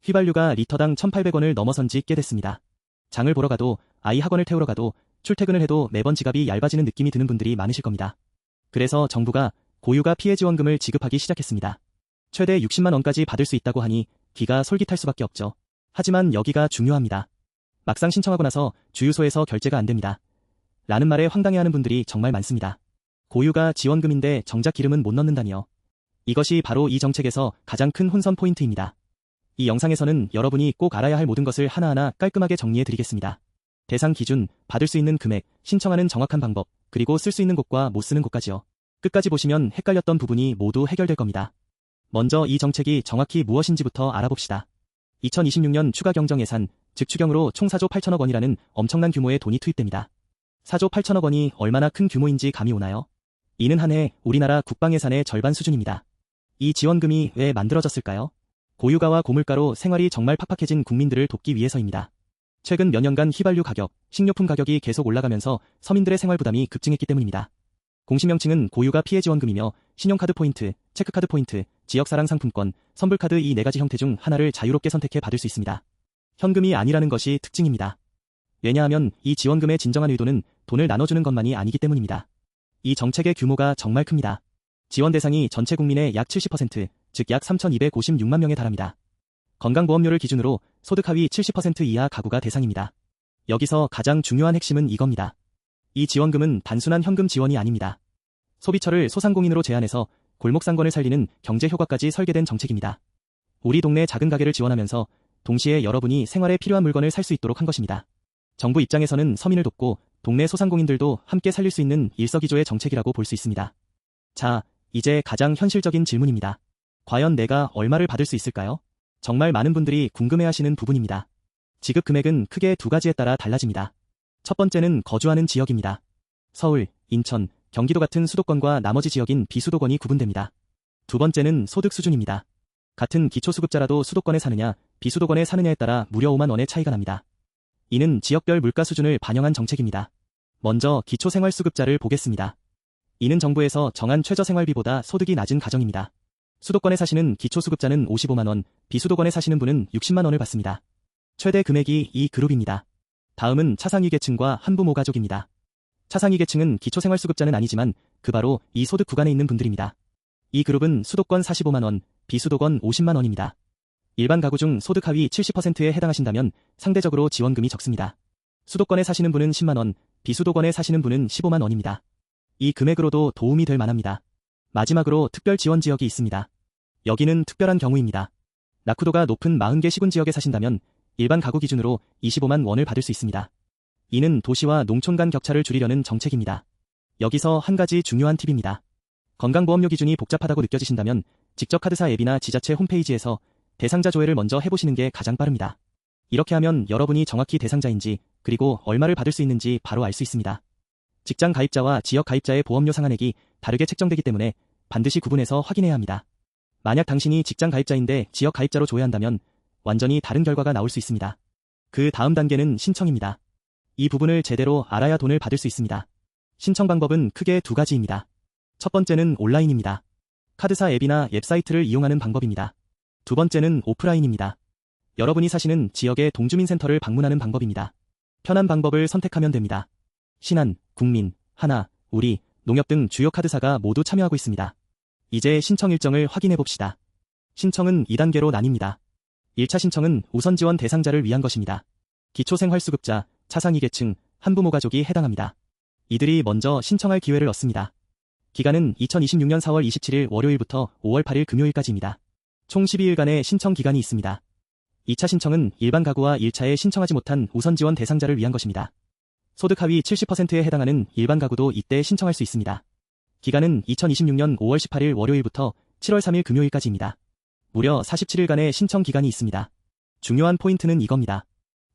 휘발유가 리터당 1,800원을 넘어선 지 꽤 됐습니다. 장을 보러 가도, 아이 학원을 태우러 가도, 출퇴근을 해도 매번 지갑이 얇아지는 느낌이 드는 분들이 많으실 겁니다. 그래서 정부가 고유가 피해 지원금을 지급하기 시작했습니다. 최대 60만 원까지 받을 수 있다고 하니 귀가 솔깃할 수밖에 없죠. 하지만 여기가 중요합니다. 막상 신청하고 나서 주유소에서 결제가 안 됩니다. 라는 말에 황당해하는 분들이 정말 많습니다. 고유가 지원금인데 정작 기름은 못 넣는다니요. 이것이 바로 이 정책에서 가장 큰 혼선 포인트입니다. 이 영상에서는 여러분이 꼭 알아야 할 모든 것을 하나하나 깔끔하게 정리해 드리겠습니다. 대상 기준, 받을 수 있는 금액, 신청하는 정확한 방법, 그리고 쓸 수 있는 곳과 못 쓰는 곳까지요. 끝까지 보시면 헷갈렸던 부분이 모두 해결될 겁니다. 먼저 이 정책이 정확히 무엇인지부터 알아봅시다. 2026년 추가 경정 예산, 즉 추경으로 총 4조 8천억 원이라는 엄청난 규모의 돈이 투입됩니다. 4조 8천억 원이 얼마나 큰 규모인지 감이 오나요? 이는 한 해 우리나라 국방 예산의 절반 수준입니다. 이 지원금이 왜 만들어졌을까요? 고유가와 고물가로 생활이 정말 팍팍해진 국민들을 돕기 위해서입니다. 최근 몇 년간 휘발유 가격, 식료품 가격이 계속 올라가면서 서민들의 생활 부담이 급증했기 때문입니다. 공식 명칭은 고유가 피해 지원금이며 신용카드 포인트, 체크카드 포인트, 지역사랑 상품권, 선불카드 이 4가지 형태 중 하나를 자유롭게 선택해 받을 수 있습니다. 현금이 아니라는 것이 특징입니다. 왜냐하면 이 지원금의 진정한 의도는 돈을 나눠주는 것만이 아니기 때문입니다. 이 정책의 규모가 정말 큽니다. 지원 대상이 전체 국민의 약 70%, 즉 약 3,256만 명에 달합니다. 건강보험료를 기준으로 소득 하위 70% 이하 가구가 대상입니다. 여기서 가장 중요한 핵심은 이겁니다. 이 지원금은 단순한 현금 지원이 아닙니다. 소비처를 소상공인으로 제한해서 골목상권을 살리는 경제 효과까지 설계된 정책입니다. 우리 동네 작은 가게를 지원하면서 동시에 여러분이 생활에 필요한 물건을 살 수 있도록 한 것입니다. 정부 입장에서는 서민을 돕고 동네 소상공인들도 함께 살릴 수 있는 일석이조의 정책이라고 볼 수 있습니다. 자, 이제 가장 현실적인 질문입니다. 과연 내가 얼마를 받을 수 있을까요? 정말 많은 분들이 궁금해하시는 부분입니다. 지급 금액은 크게 2가지에 따라 달라집니다. 첫 번째는 거주하는 지역입니다. 서울, 인천, 경기도 같은 수도권과 나머지 지역인 비수도권이 구분됩니다. 두 번째는 소득 수준입니다. 같은 기초수급자라도 수도권에 사느냐, 비수도권에 사느냐에 따라 무려 5만 원의 차이가 납니다. 이는 지역별 물가 수준을 반영한 정책입니다. 먼저 기초생활수급자를 보겠습니다. 이는 정부에서 정한 최저생활비보다 소득이 낮은 가정입니다. 수도권에 사시는 기초수급자는 55만 원, 비수도권에 사시는 분은 60만 원을 받습니다. 최대 금액이 이 그룹입니다. 다음은 차상위 계층과 한부모 가족입니다. 차상위 계층은 기초생활수급자는 아니지만 그 바로 이 소득 구간에 있는 분들입니다. 이 그룹은 수도권 45만 원, 비수도권 50만 원입니다. 일반 가구 중 소득 하위 70%에 해당하신다면 상대적으로 지원금이 적습니다. 수도권에 사시는 분은 10만 원, 비수도권에 사시는 분은 15만 원입니다. 이 금액으로도 도움이 될 만합니다. 마지막으로 특별 지원 지역이 있습니다. 여기는 특별한 경우입니다. 낙후도가 높은 40개 시군 지역에 사신다면 일반 가구 기준으로 25만 원을 받을 수 있습니다. 이는 도시와 농촌 간 격차를 줄이려는 정책입니다. 여기서 한 가지 중요한 팁입니다. 건강보험료 기준이 복잡하다고 느껴지신다면 직접 카드사 앱이나 지자체 홈페이지에서 대상자 조회를 먼저 해보시는 게 가장 빠릅니다. 이렇게 하면 여러분이 정확히 대상자인지 그리고 얼마를 받을 수 있는지 바로 알 수 있습니다. 직장 가입자와 지역 가입자의 보험료 상한액이 다르게 책정되기 때문에 반드시 구분해서 확인해야 합니다. 만약 당신이 직장 가입자인데 지역 가입자로 조회한다면 완전히 다른 결과가 나올 수 있습니다. 그 다음 단계는 신청입니다. 이 부분을 제대로 알아야 돈을 받을 수 있습니다. 신청 방법은 크게 2가지입니다. 첫 번째는 온라인입니다. 카드사 앱이나 웹사이트를 이용하는 방법입니다. 두 번째는 오프라인입니다. 여러분이 사시는 지역의 동주민센터를 방문하는 방법입니다. 편한 방법을 선택하면 됩니다. 신한, 국민, 하나, 우리, 농협 등 주요 카드사가 모두 참여하고 있습니다. 이제 신청 일정을 확인해 봅시다. 신청은 2단계로 나뉩니다. 1차 신청은 우선 지원 대상자를 위한 것입니다. 기초생활수급자, 차상위 계층, 한부모 가족이 해당합니다. 이들이 먼저 신청할 기회를 얻습니다. 기간은 2026년 4월 27일 월요일부터 5월 8일 금요일까지입니다. 총 12일간의 신청 기간이 있습니다. 2차 신청은 일반 가구와 1차에 신청하지 못한 우선 지원 대상자를 위한 것입니다. 소득 하위 70%에 해당하는 일반 가구도 이때 신청할 수 있습니다. 기간은 2026년 5월 18일 월요일부터 7월 3일 금요일까지입니다. 무려 47일간의 신청 기간이 있습니다. 중요한 포인트는 이겁니다.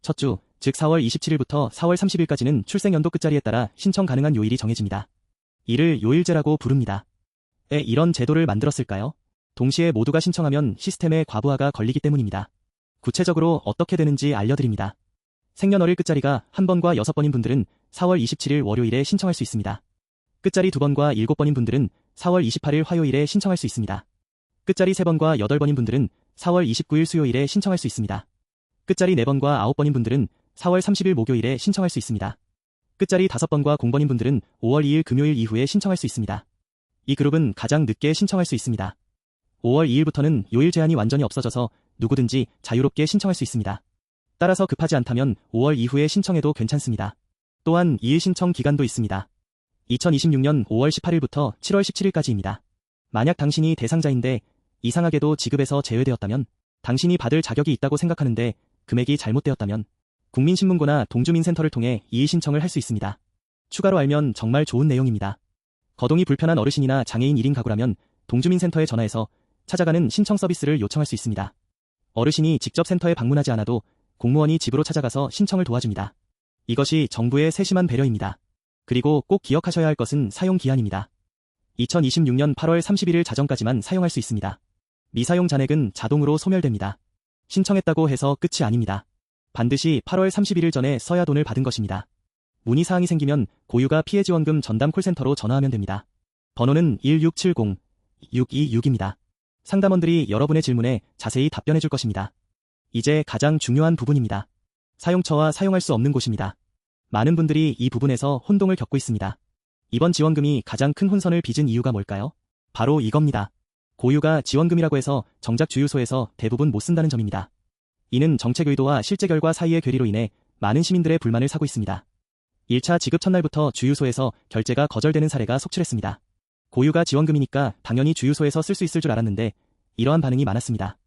첫 주, 즉 4월 27일부터 4월 30일까지는 출생연도 끝자리에 따라 신청 가능한 요일이 정해집니다. 이를 요일제라고 부릅니다. 왜 이런 제도를 만들었을까요? 동시에 모두가 신청하면 시스템에 과부하가 걸리기 때문입니다. 구체적으로 어떻게 되는지 알려드립니다. 생년월일 끝자리가 1번과 6번인 분들은 4월 27일 월요일에 신청할 수 있습니다. 끝자리 2번과 7번인 분들은 4월 28일 화요일에 신청할 수 있습니다. 끝자리 3번과 8번인 분들은 4월 29일 수요일에 신청할 수 있습니다. 끝자리 4번과 9번인 분들은 4월 30일 목요일에 신청할 수 있습니다. 끝자리 5번과 0번인 분들은 5월 2일 금요일 이후에 신청할 수 있습니다. 이 그룹은 가장 늦게 신청할 수 있습니다. 5월 2일부터는 요일 제한이 완전히 없어져서 누구든지 자유롭게 신청할 수 있습니다. 따라서 급하지 않다면 5월 이후에 신청해도 괜찮습니다. 또한 2일 신청 기간도 있습니다. 2026년 5월 18일부터 7월 17일까지입니다. 만약 당신이 대상자인데 이상하게도 지급에서 제외되었다면, 당신이 받을 자격이 있다고 생각하는데 금액이 잘못되었다면 국민신문고나 동주민센터를 통해 이의 신청을 할 수 있습니다. 추가로 알면 정말 좋은 내용입니다. 거동이 불편한 어르신이나 장애인 1인 가구라면 동주민센터에 전화해서 찾아가는 신청 서비스를 요청할 수 있습니다. 어르신이 직접 센터에 방문하지 않아도 공무원이 집으로 찾아가서 신청을 도와줍니다. 이것이 정부의 세심한 배려입니다. 그리고 꼭 기억하셔야 할 것은 사용 기한입니다. 2026년 8월 31일 자정까지만 사용할 수 있습니다. 미사용 잔액은 자동으로 소멸됩니다. 신청했다고 해서 끝이 아닙니다. 반드시 8월 31일 전에 써야 돈을 받은 것입니다. 문의사항이 생기면 고유가 피해지원금 전담 콜센터로 전화하면 됩니다. 번호는 1670-626입니다. 상담원들이 여러분의 질문에 자세히 답변해 줄 것입니다. 이제 가장 중요한 부분입니다. 사용처와 사용할 수 없는 곳입니다. 많은 분들이 이 부분에서 혼동을 겪고 있습니다. 이번 지원금이 가장 큰 혼선을 빚은 이유가 뭘까요? 바로 이겁니다. 고유가 지원금이라고 해서 정작 주유소에서 대부분 못 쓴다는 점입니다. 이는 정책 의도와 실제 결과 사이의 괴리로 인해 많은 시민들의 불만을 사고 있습니다. 1차 지급 첫날부터 주유소에서 결제가 거절되는 사례가 속출했습니다. 고유가 지원금이니까 당연히 주유소에서 쓸 수 있을 줄 알았는데 이러한 반응이 많았습니다.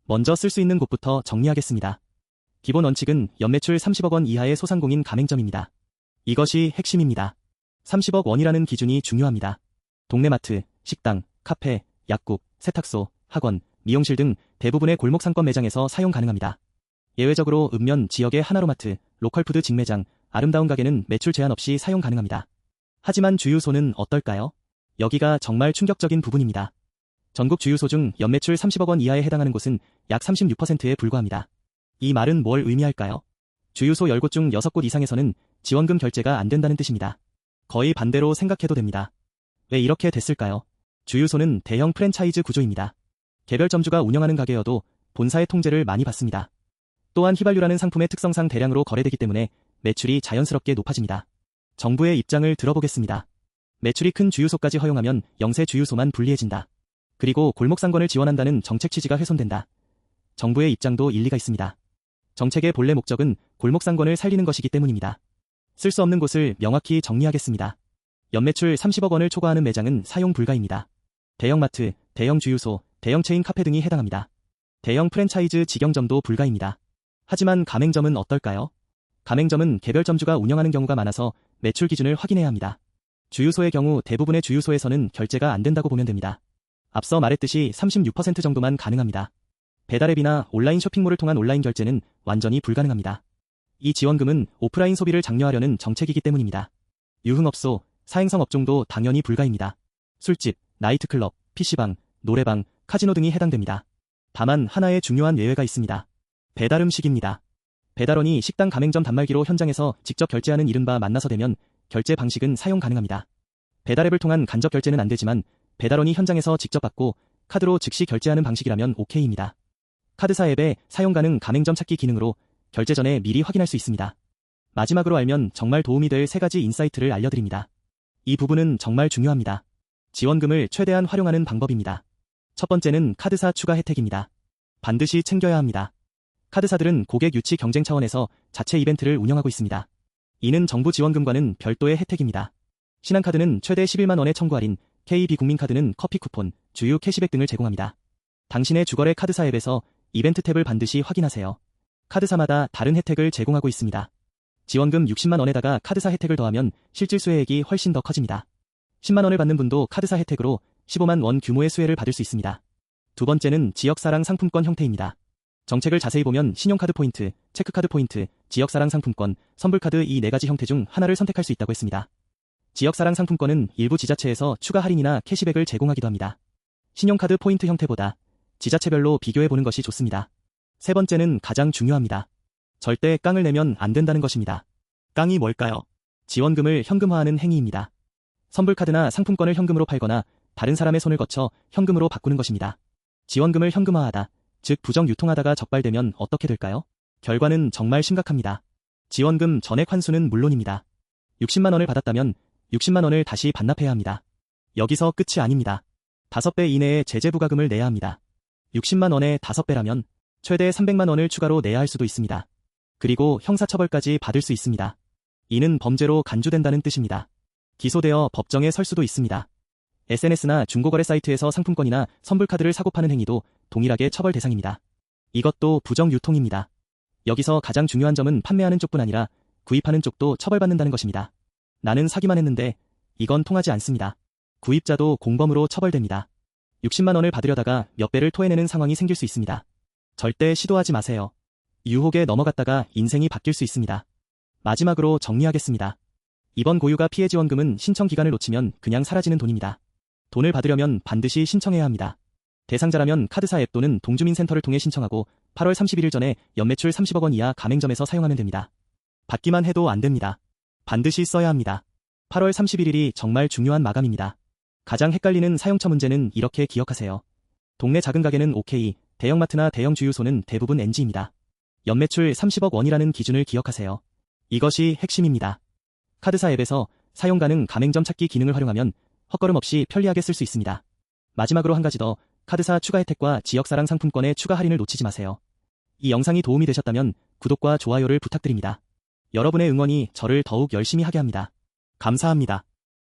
먼저 쓸 수 있는 곳부터 정리하겠습니다. 기본 원칙은 연매출 30억 원 이하의 소상공인 가맹점입니다. 이것이 핵심입니다. 30억 원이라는 기준이 중요합니다. 동네마트, 식당, 카페, 약국, 세탁소, 학원, 미용실 등 대부분의 골목 상권 매장에서 사용 가능합니다. 예외적으로 읍면 지역의 하나로마트, 로컬푸드 직매장, 아름다운 가게는 매출 제한 없이 사용 가능합니다. 하지만 주유소는 어떨까요? 여기가 정말 충격적인 부분입니다. 전국 주유소 중 연매출 30억 원 이하에 해당하는 곳은 약 36%에 불과합니다. 이 말은 뭘 의미할까요? 주유소 10곳 중 6곳 이상에서는 지원금 결제가 안 된다는 뜻입니다. 거의 반대로 생각해도 됩니다. 왜 이렇게 됐을까요? 주유소는 대형 프랜차이즈 구조입니다. 개별 점주가 운영하는 가게여도 본사의 통제를 많이 받습니다. 또한 휘발유라는 상품의 특성상 대량으로 거래되기 때문에 매출이 자연스럽게 높아집니다. 정부의 입장을 들어보겠습니다. 매출이 큰 주유소까지 허용하면 영세 주유소만 불리해진다. 그리고 골목상권을 지원한다는 정책 취지가 훼손된다. 정부의 입장도 일리가 있습니다. 정책의 본래 목적은 골목상권을 살리는 것이기 때문입니다. 쓸 수 없는 곳을 명확히 정리하겠습니다. 연매출 30억 원을 초과하는 매장은 사용 불가입니다. 대형마트, 대형 주유소, 대형 체인 카페 등이 해당합니다. 대형 프랜차이즈 직영점도 불가입니다. 하지만 가맹점은 어떨까요? 가맹점은 개별 점주가 운영하는 경우가 많아서 매출 기준을 확인해야 합니다. 주유소의 경우 대부분의 주유소에서는 결제가 안 된다고 보면 됩니다. 앞서 말했듯이 36% 정도만 가능합니다. 배달앱이나 온라인 쇼핑몰을 통한 온라인 결제는 완전히 불가능합니다. 이 지원금은 오프라인 소비를 장려하려는 정책이기 때문입니다. 유흥업소, 사행성 업종도 당연히 불가입니다. 술집, 나이트클럽, PC방, 노래방, 카지노 등이 해당됩니다. 다만 하나의 중요한 예외가 있습니다. 배달 음식입니다. 배달원이 식당 가맹점 단말기로 현장에서 직접 결제하는 이른바 만나서 대면 결제 방식은 사용 가능합니다. 배달앱을 통한 간접 결제는 안 되지만 배달원이 현장에서 직접 받고 카드로 즉시 결제하는 방식이라면 OK입니다. 카드사 앱에 사용 가능 가맹점 찾기 기능으로 결제 전에 미리 확인할 수 있습니다. 마지막으로 알면 정말 도움이 될 3가지 인사이트를 알려드립니다. 이 부분은 정말 중요합니다. 지원금을 최대한 활용하는 방법입니다. 첫 번째는 카드사 추가 혜택입니다. 반드시 챙겨야 합니다. 카드사들은 고객 유치 경쟁 차원에서 자체 이벤트를 운영하고 있습니다. 이는 정부 지원금과는 별도의 혜택입니다. 신한카드는 최대 11만 원의 청구 할인, KB국민카드는 커피 쿠폰, 주유 캐시백 등을 제공합니다. 당신의 주거래 카드사 앱에서 이벤트 탭을 반드시 확인하세요. 카드사마다 다른 혜택을 제공하고 있습니다. 지원금 60만 원에다가 카드사 혜택을 더하면 실질 수혜액이 훨씬 더 커집니다. 10만 원을 받는 분도 카드사 혜택으로 15만 원 규모의 수혜를 받을 수 있습니다. 두 번째는 지역사랑 상품권 형태입니다. 정책을 자세히 보면 신용카드 포인트, 체크카드 포인트, 지역사랑 상품권, 선불카드 이 4가지 형태 중 하나를 선택할 수 있다고 했습니다. 지역사랑 상품권은 일부 지자체에서 추가 할인이나 캐시백을 제공하기도 합니다. 신용카드 포인트 형태보다 지자체별로 비교해보는 것이 좋습니다. 세 번째는 가장 중요합니다. 절대 깡을 내면 안 된다는 것입니다. 깡이 뭘까요? 지원금을 현금화하는 행위입니다. 선불카드나 상품권을 현금으로 팔거나 다른 사람의 손을 거쳐 현금으로 바꾸는 것입니다. 지원금을 현금화하다, 즉 부정 유통하다가 적발되면 어떻게 될까요? 결과는 정말 심각합니다. 지원금 전액 환수는 물론입니다. 60만 원을 받았다면 60만 원을 다시 반납해야 합니다. 여기서 끝이 아닙니다. 5배 이내에 제재 부과금을 내야 합니다. 60만 원에 5배라면 최대 300만 원을 추가로 내야 할 수도 있습니다. 그리고 형사처벌까지 받을 수 있습니다. 이는 범죄로 간주된다는 뜻입니다. 기소되어 법정에 설 수도 있습니다. SNS나 중고거래 사이트에서 상품권이나 선불카드를 사고 파는 행위도 동일하게 처벌 대상입니다. 이것도 부정 유통입니다. 여기서 가장 중요한 점은 판매하는 쪽뿐 아니라 구입하는 쪽도 처벌받는다는 것입니다. 나는 사기만 했는데 이건 통하지 않습니다. 구입자도 공범으로 처벌됩니다. 60만 원을 받으려다가 몇 배를 토해내는 상황이 생길 수 있습니다. 절대 시도하지 마세요. 유혹에 넘어갔다가 인생이 바뀔 수 있습니다. 마지막으로 정리하겠습니다. 이번 고유가 피해 지원금은 신청 기간을 놓치면 그냥 사라지는 돈입니다. 돈을 받으려면 반드시 신청해야 합니다. 대상자라면 카드사 앱 또는 동주민센터를 통해 신청하고 8월 31일 전에 연매출 30억 원 이하 가맹점에서 사용하면 됩니다. 받기만 해도 안 됩니다. 반드시 써야 합니다. 8월 31일이 정말 중요한 마감입니다. 가장 헷갈리는 사용처 문제는 이렇게 기억하세요. 동네 작은 가게는 OK, 대형마트나 대형 주유소는 대부분 NG입니다. 연매출 30억 원이라는 기준을 기억하세요. 이것이 핵심입니다. 카드사 앱에서 사용 가능 가맹점 찾기 기능을 활용하면 헛걸음 없이 편리하게 쓸 수 있습니다. 마지막으로 한 가지 더, 카드사 추가 혜택과 지역사랑 상품권의 추가 할인을 놓치지 마세요. 이 영상이 도움이 되셨다면 구독과 좋아요를 부탁드립니다. 여러분의 응원이 저를 더욱 열심히 하게 합니다. 감사합니다.